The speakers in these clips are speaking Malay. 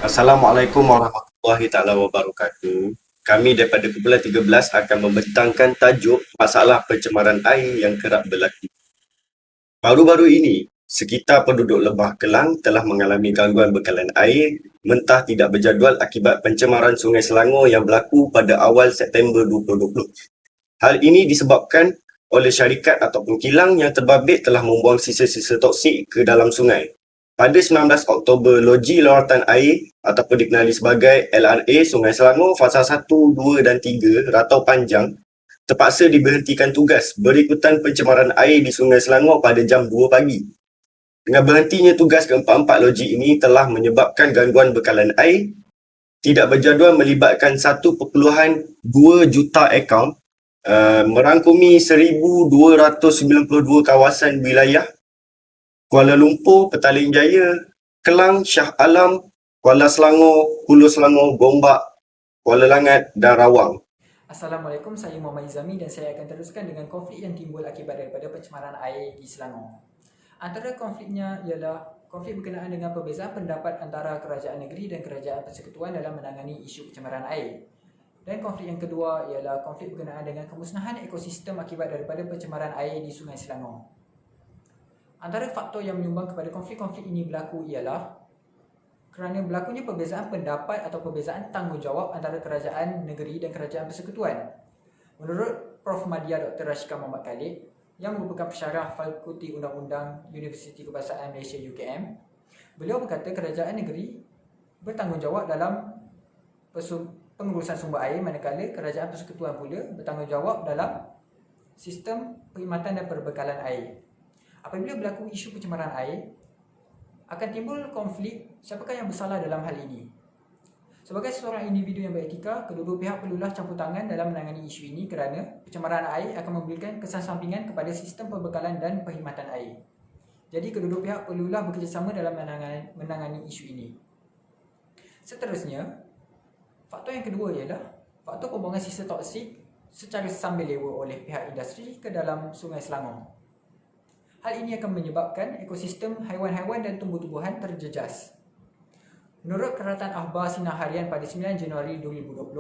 Assalamualaikum warahmatullahi taala wabarakatuh. Kami daripada Kumpulan 13 akan membentangkan tajuk masalah pencemaran air yang kerap berlaku. Baru-baru ini, sekitar penduduk Lebah Kelang telah mengalami gangguan bekalan air mentah tidak berjadual akibat pencemaran Sungai Selangor yang berlaku pada awal September 2020. Hal ini disebabkan oleh syarikat ataupun kilang yang terbabit telah membuang sisa-sisa toksik ke dalam sungai. Pada 19 Oktober, Loji Lawatan Air ataupun dikenali sebagai LRA Sungai Selangor Fasa 1, 2 dan 3 Ratau Panjang terpaksa diberhentikan tugas berikutan pencemaran air di Sungai Selangor pada jam 2 pagi. Dengan berhentinya tugas keempat-empat loji ini telah menyebabkan gangguan bekalan air tidak berjadual melibatkan 1.2 juta akaun, merangkumi 1,292 kawasan wilayah Kuala Lumpur, Petaling Jaya, Kelang, Shah Alam, Kuala Selangor, Hulu Selangor, Gombak, Kuala Langat dan Rawang. Assalamualaikum, saya Muhammad Izami dan saya akan teruskan dengan konflik yang timbul akibat daripada pencemaran air di Selangor. Antara konfliknya ialah konflik berkenaan dengan perbezaan pendapat antara kerajaan negeri dan kerajaan persekutuan dalam menangani isu pencemaran air. Dan konflik yang kedua ialah konflik berkenaan dengan kemusnahan ekosistem akibat daripada pencemaran air di Sungai Selangor. Antara faktor yang menyumbang kepada konflik-konflik ini berlaku ialah kerana berlakunya perbezaan pendapat atau perbezaan tanggungjawab antara kerajaan negeri dan kerajaan persekutuan. Menurut Prof. Madya Dr. Rashika Muhammad Khalid yang merupakan pensyarah Fakulti Undang-Undang Universiti Kebangsaan Malaysia UKM, beliau berkata kerajaan negeri bertanggungjawab dalam pengurusan sumber air, manakala kerajaan persekutuan pula bertanggungjawab dalam sistem perkhidmatan dan perbekalan air. Apabila berlaku isu pencemaran air, akan timbul konflik siapakah yang bersalah dalam hal ini. Sebagai seorang individu yang beretika, kedua-dua pihak perlulah campur tangan dalam menangani isu ini kerana pencemaran air akan memberikan kesan sampingan kepada sistem perbekalan dan perkhidmatan air. Jadi kedua-dua pihak perlulah bekerjasama dalam menangani isu ini. Seterusnya, faktor yang kedua ialah faktor pembuangan sisa toksik secara sambil lewa oleh pihak industri ke dalam Sungai Selangor. Hal ini akan menyebabkan ekosistem haiwan-haiwan dan tumbuh-tumbuhan terjejas. Menurut Keratan Akhbar Sinar Harian pada 9 Januari 2020,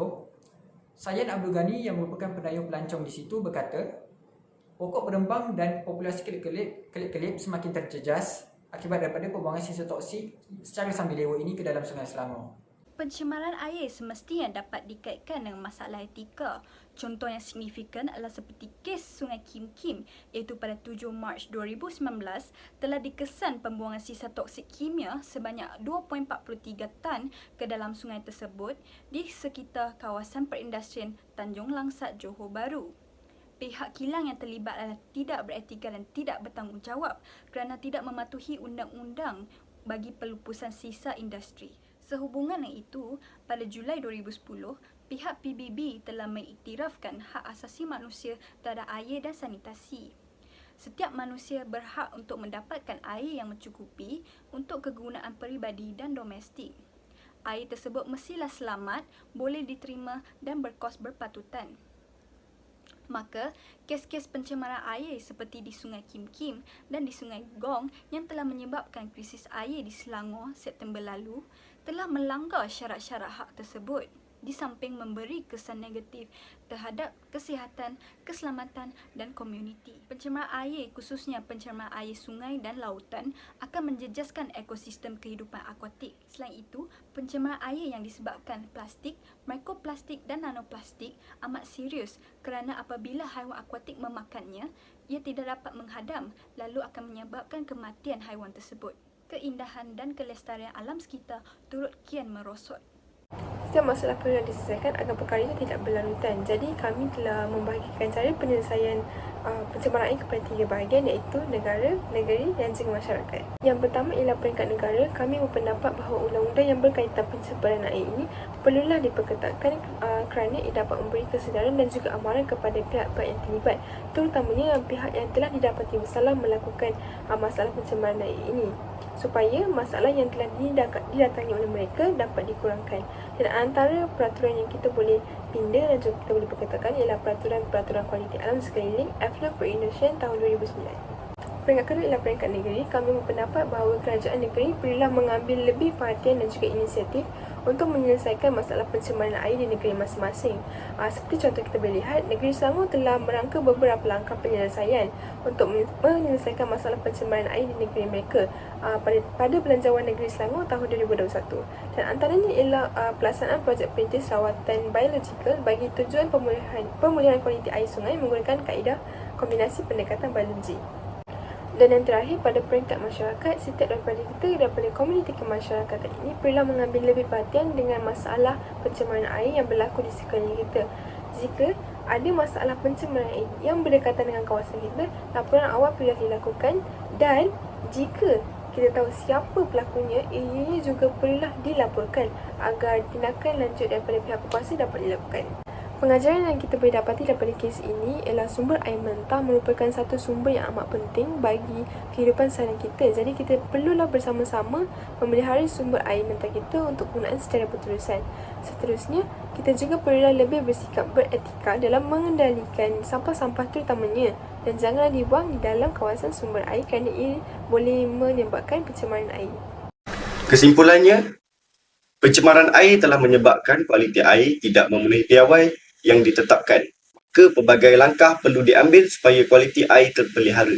Sayan Abdul Ghani yang merupakan pendayung pelancong di situ berkata, pokok berembang dan populasi kelip-kelip semakin terjejas akibat daripada pembuangan sisa toksik secara sambil lewa ini ke dalam Sungai Selangor. Pencemaran air semestinya dapat dikaitkan dengan masalah etika. Contoh yang signifikan adalah seperti kes Sungai Kim Kim, iaitu pada 7 Mac 2019 telah dikesan pembuangan sisa toksik kimia sebanyak 2.43 tan ke dalam sungai tersebut di sekitar kawasan perindustrian Tanjung Langsat, Johor Bahru. Pihak kilang yang terlibat adalah tidak beretika dan tidak bertanggungjawab kerana tidak mematuhi undang-undang bagi pelupusan sisa industri. Sehubungan dengan itu, pada Julai 2010, pihak PBB telah mengiktirafkan hak asasi manusia terhadap air dan sanitasi. Setiap manusia berhak untuk mendapatkan air yang mencukupi untuk kegunaan peribadi dan domestik. Air tersebut mestilah selamat, boleh diterima dan berkos berpatutan. Maka, kes-kes pencemaran air seperti di Sungai Kim Kim dan di Sungai Gong yang telah menyebabkan krisis air di Selangor September lalu telah melanggar syarat-syarat hak tersebut, di samping memberi kesan negatif terhadap kesihatan, keselamatan dan komuniti. Pencemaran air, khususnya pencemaran air sungai dan lautan, akan menjejaskan ekosistem kehidupan akuatik. Selain itu, pencemaran air yang disebabkan plastik, mikroplastik dan nanoplastik amat serius kerana apabila haiwan akuatik memakannya, ia tidak dapat menghadam lalu akan menyebabkan kematian haiwan tersebut. Keindahan dan kelestarian alam sekitar turut kian merosot. Setiap masalah perlu diselesaikan agar perkara itu tidak berlarutan. Jadi kami telah membahagikan cara penyelesaian pencemaran air kepada 3 bahagian, iaitu negara, negeri dan juga masyarakat. Yang pertama ialah peringkat negara. Kami berpendapat bahawa undang-undang yang berkaitan pencemaran air ini perlulah diperketatkan kerana ia dapat memberi kesedaran dan juga amaran kepada pihak-pihak yang terlibat, terutamanya pihak yang telah didapati bersalah melakukan masalah pencemaran air ini, supaya masalah yang telah didatangi oleh mereka dapat dikurangkan. Dan antara peraturan yang kita boleh pindah dan juga kita boleh perkatakan ialah peraturan kualiti alam sekeliling Effluent Perindustrian tahun 2009. Peringkat kedua ialah peringkat negeri. Kami berpendapat bahawa kerajaan negeri perlulah mengambil lebih perhatian dan juga inisiatif untuk menyelesaikan masalah pencemaran air di negeri masing-masing. Seperti contoh kita boleh lihat, negeri Selangor telah merangka beberapa langkah penyelesaian untuk menyelesaikan masalah pencemaran air di negeri mereka pada Belanjawan Negeri Selangor tahun 2021. Dan antaranya ialah pelaksanaan projek perintis rawatan biologikal bagi tujuan pemulihan kualiti air sungai menggunakan kaedah kombinasi pendekatan biologi. Dan yang terakhir, pada peringkat masyarakat, setiap daripada komuniti kemasyarakatan ini perlulah mengambil lebih perhatian dengan masalah pencemaran air yang berlaku di sekeliling kita. Jika ada masalah pencemaran air yang berdekatan dengan kawasan kita, laporan awal perlu dilakukan, dan jika kita tahu siapa pelakunya, ianya juga perlulah dilaporkan agar tindakan lanjut daripada pihak berkuasa dapat dilakukan. Pengajaran yang kita boleh dapati daripada kes ini ialah sumber air mentah merupakan satu sumber yang amat penting bagi kehidupan seharian kita. Jadi kita perlulah bersama-sama memelihara sumber air mentah kita untuk penggunaan secara berterusan. Seterusnya, kita juga perlulah lebih bersikap beretika dalam mengendalikan sampah-sampah terutamanya, dan janganlah dibuang di dalam kawasan sumber air kerana ia boleh menyebabkan pencemaran air. Kesimpulannya, pencemaran air telah menyebabkan kualiti air tidak memenuhi piawai yang ditetapkan. Maka pelbagai langkah perlu diambil supaya kualiti air terpelihara.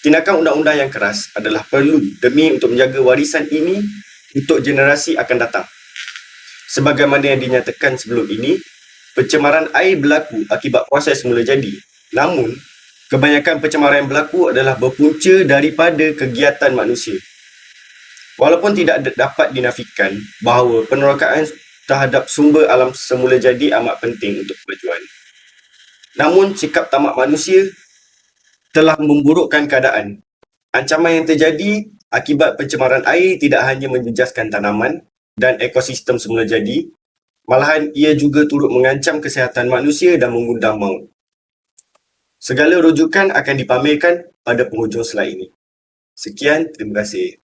Tindakan undang-undang yang keras adalah perlu demi untuk menjaga warisan ini untuk generasi akan datang. Sebagaimana yang dinyatakan sebelum ini, pencemaran air berlaku akibat proses semula jadi. Namun, kebanyakan pencemaran yang berlaku adalah berpunca daripada kegiatan manusia. Walaupun tidak dapat dinafikan bahawa penerokaan terhadap sumber alam semula jadi amat penting untuk kemajuan. Namun, sikap tamak manusia telah memburukkan keadaan. Ancaman yang terjadi akibat pencemaran air tidak hanya menjejaskan tanaman dan ekosistem semula jadi, malahan ia juga turut mengancam kesihatan manusia dan mengundang maut. Segala rujukan akan dipamerkan pada penghujung slide ini. Sekian, terima kasih.